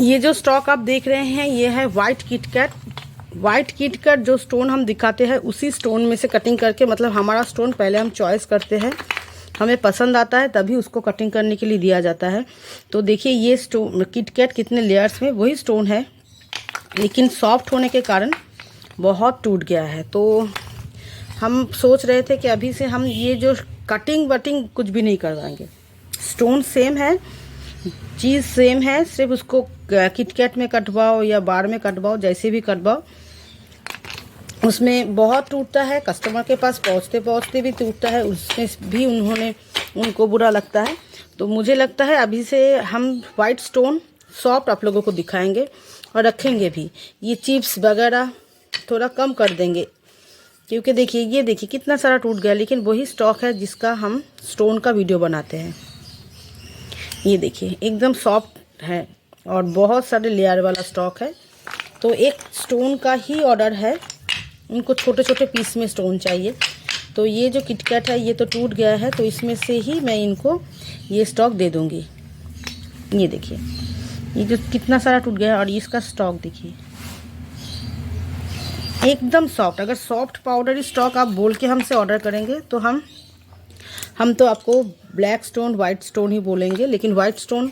ये जो स्टॉक आप देख रहे हैं ये है वाइट किटकैट। वाइट किटकैट जो स्टोन हम दिखाते हैं उसी स्टोन में से कटिंग करके, मतलब हमारा स्टोन पहले हम चॉइस करते हैं, हमें पसंद आता है तभी उसको कटिंग करने के लिए दिया जाता है। तो देखिए ये स्टोन किटकैट कितने लेयर्स में वही स्टोन है, लेकिन सॉफ्ट होने के कारण बहुत टूट गया है। तो हम सोच रहे थे कि अभी से हम ये जो कटिंग वटिंग कुछ भी नहीं करवाएंगे। स्टोन सेम है, चीज़ सेम है, सिर्फ उसको किटकैट में कटवाओ या बार में कटवाओ, जैसे भी कटवाओ उसमें बहुत टूटता है। कस्टमर के पास पहुंचते पहुंचते भी टूटता है, उसमें भी उनको बुरा लगता है। तो मुझे लगता है अभी से हम वाइट स्टोन सॉफ्ट आप लोगों को दिखाएंगे और रखेंगे भी। ये चिप्स वगैरह थोड़ा कम कर देंगे, क्योंकि देखिए ये देखिए कितना सारा टूट गया, लेकिन वही स्टॉक है जिसका हम स्टोन का वीडियो बनाते हैं। ये देखिए एकदम सॉफ्ट है और बहुत सारे लेयर वाला स्टॉक है। तो एक स्टोन का ही ऑर्डर है, उनको छोटे छोटे पीस में स्टोन चाहिए। तो ये जो किटकैट है ये तो टूट गया है, तो इसमें से ही मैं इनको ये स्टॉक दे दूँगी। ये देखिए ये जो कितना सारा टूट गया है, और इसका स्टॉक देखिए एकदम सॉफ्ट। अगर सॉफ्ट पाउडरी स्टॉक आप बोल के हमसे ऑर्डर करेंगे तो हम तो आपको ब्लैक स्टोन वाइट स्टोन ही बोलेंगे, लेकिन वाइट स्टोन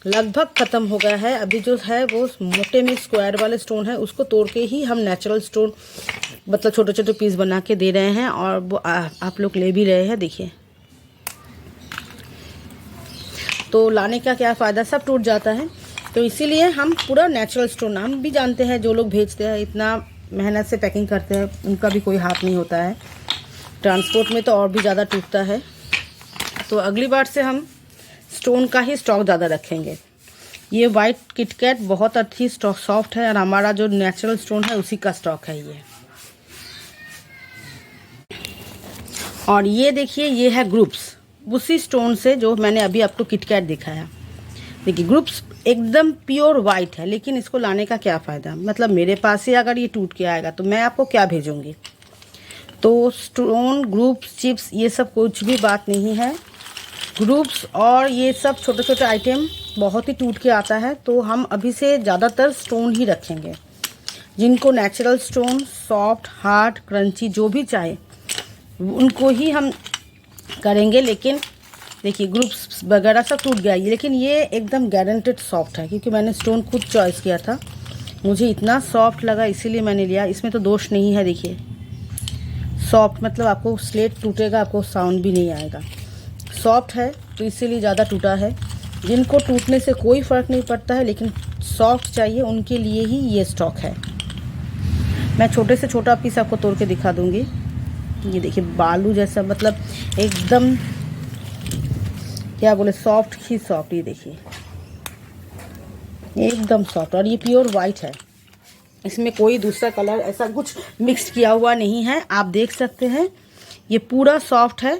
लगभग ख़त्म हो गया है। अभी जो है वो मोटे में स्क्वायर वाले स्टोन है, उसको तोड़ के ही हम नेचुरल स्टोन मतलब छोटे छोटे पीस बना के दे रहे हैं, और वो आप लोग ले भी रहे हैं। देखिए तो लाने का क्या फ़ायदा, सब टूट जाता है। तो इसीलिए हम पूरा नेचुरल स्टोन, हम भी जानते हैं जो लोग भेजते हैं इतना मेहनत से पैकिंग करते हैं, उनका भी कोई हाथ नहीं होता है, ट्रांसपोर्ट में तो और भी ज़्यादा टूटता है। तो अगली बार से हम स्टोन का ही स्टॉक ज़्यादा रखेंगे। ये वाइट किटकैट बहुत अच्छी स्टॉक सॉफ्ट है, और हमारा जो नेचुरल स्टोन है उसी का स्टॉक है ये। और ये देखिए ये है ग्रुप्स, उसी स्टोन से जो मैंने अभी आपको किटकैट दिखाया। देखिए ग्रुप्स एकदम प्योर वाइट है, लेकिन इसको लाने का क्या फ़ायदा, मतलब मेरे पास से अगर ये टूट के आएगा तो मैं आपको क्या भेजूँगी। तो स्टोन ग्रुप्स चिप्स ये सब कुछ भी बात नहीं है। ग्रुप्स और ये सब छोटे छोटे आइटम बहुत ही टूट के आता है, तो हम अभी से ज़्यादातर स्टोन ही रखेंगे। जिनको natural stone soft hard crunchy जो भी चाहे उनको ही हम करेंगे। लेकिन देखिए ग्रुप्स वगैरह सब टूट गया ये, लेकिन ये एकदम गारंटेड सॉफ्ट है, क्योंकि मैंने स्टोन खुद चॉइस किया था, मुझे इतना सॉफ्ट लगा इसीलिए मैंने लिया। इसमें तो दोष नहीं है, देखिए सॉफ्ट मतलब आपको स्लेट टूटेगा, आपको साउंड भी नहीं आएगा। सॉफ्ट है तो इसीलिए ज़्यादा टूटा है। जिनको टूटने से कोई फ़र्क नहीं पड़ता है लेकिन सॉफ्ट चाहिए, उनके लिए ही ये स्टॉक है। मैं छोटे से छोटा पीस आपको तोड़ के दिखा दूँगी। ये देखिए बालू जैसा, मतलब एकदम क्या बोले सॉफ्ट ही सॉफ्ट। ये देखिए एकदम सॉफ्ट, और ये प्योर वाइट है, इसमें कोई दूसरा कलर ऐसा कुछ मिक्स किया हुआ नहीं है। आप देख सकते हैं ये पूरा सॉफ्ट है।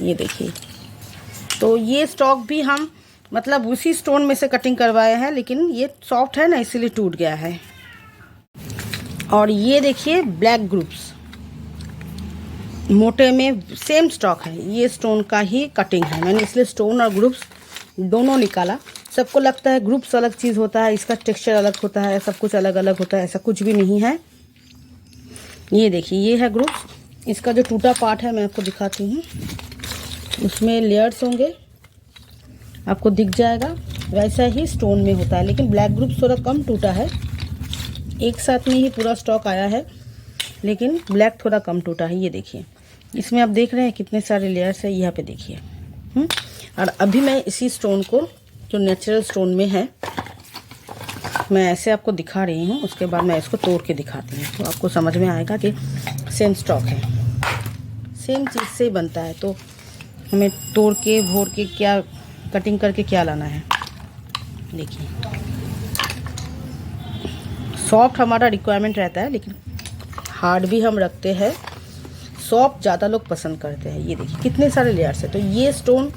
ये देखिए, तो ये स्टॉक भी हम मतलब उसी स्टोन में से कटिंग करवाए हैं, लेकिन ये सॉफ्ट है ना इसीलिए टूट गया है। और ये देखिए ब्लैक ग्रुप्स मोटे में सेम स्टॉक है, ये स्टोन का ही कटिंग है, मैंने इसलिए स्टोन और ग्रुप्स दोनों निकाला। सबको लगता है ग्रुप्स अलग चीज़ होता है, इसका टेक्सचर अलग होता है, सब कुछ अलग अलग होता है, ऐसा कुछ भी नहीं है। ये देखिए ये है ग्रुप्स, इसका जो टूटा पार्ट है मैं आपको दिखाती हूँ, उसमें लेयर्स होंगे, आपको दिख जाएगा। वैसा ही स्टोन में होता है, लेकिन ब्लैक ग्रुप्स थोड़ा कम टूटा है, एक साथ में ही पूरा स्टॉक आया है, लेकिन ब्लैक थोड़ा कम टूटा है। ये देखिए इसमें आप देख रहे हैं कितने सारे लेयर्स है, यहाँ पे देखिए। और अभी मैं इसी स्टोन को जो नेचुरल स्टोन में है मैं ऐसे आपको दिखा रही हूँ, उसके बाद मैं इसको तोड़ के दिखाती हूँ, तो आपको समझ में आएगा कि सेम स्टॉक है, सेम चीज़ से ही बनता है। तो हमें तोड़ के भोर के क्या कटिंग करके क्या लाना है। देखिए सॉफ्ट हमारा रिक्वायरमेंट रहता है, लेकिन हार्ड भी हम रखते हैं, सॉफ्ट ज़्यादा लोग पसंद करते हैं। ये देखिए कितने सारे लेयर्स है, तो ये स्टोन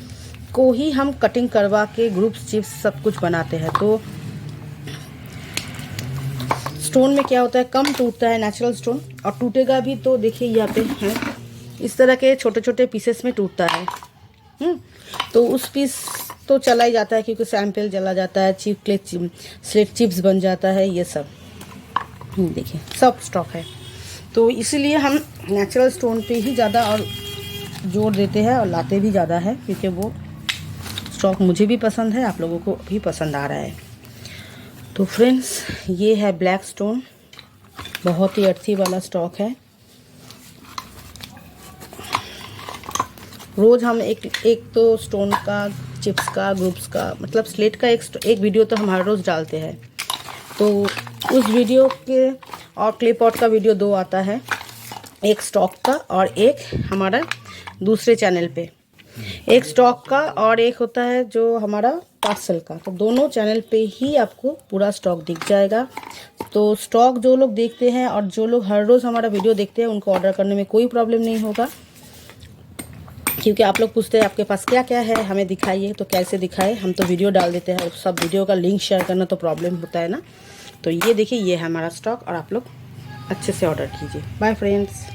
को ही हम कटिंग करवा के ग्रुप्स चिप्स सब कुछ बनाते हैं। तो स्टोन में क्या होता है कम टूटता है नेचुरल स्टोन, और टूटेगा भी तो देखिए यहाँ पे है इस तरह के छोटे छोटे पीसेस में टूटता है। तो उस पीस तो चला ही जाता है, क्योंकि सैंपल चला जाता है, स्लेट चिप्स बन जाता है, ये सब देखिए सब स्टॉक है। तो इसीलिए हम नेचुरल स्टोन पे ही ज़्यादा और जोर देते हैं और लाते भी ज़्यादा है, क्योंकि वो स्टॉक मुझे भी पसंद है, आप लोगों को भी पसंद आ रहा है। तो फ्रेंड्स, ये है ब्लैक स्टोन, बहुत ही अर्थी वाला स्टॉक है। रोज़ हम एक तो स्टोन का, चिप्स का, ग्रुप्स का, मतलब स्लेट का एक वीडियो तो हम हर रोज़ डालते हैं। तो उस वीडियो के और क्ले पॉट का वीडियो 2 आता है, एक स्टॉक का और एक हमारा दूसरे चैनल पे, एक स्टॉक का और एक होता है जो हमारा पार्सल का। तो दोनों चैनल पे ही आपको पूरा स्टॉक दिख जाएगा। तो स्टॉक जो लोग देखते हैं और जो लोग हर रोज़ हमारा वीडियो देखते हैं, उनको ऑर्डर करने में कोई प्रॉब्लम नहीं होगा, क्योंकि आप लोग पूछते हैं आपके पास क्या क्या है, हमें दिखाइए। तो कैसे दिखाए, हम तो वीडियो डाल देते हैं, सब वीडियो का लिंक शेयर करना तो प्रॉब्लम होता है ना। तो ये देखिए, ये है हमारा स्टॉक और आप लोग अच्छे से ऑर्डर कीजिए। Bye friends.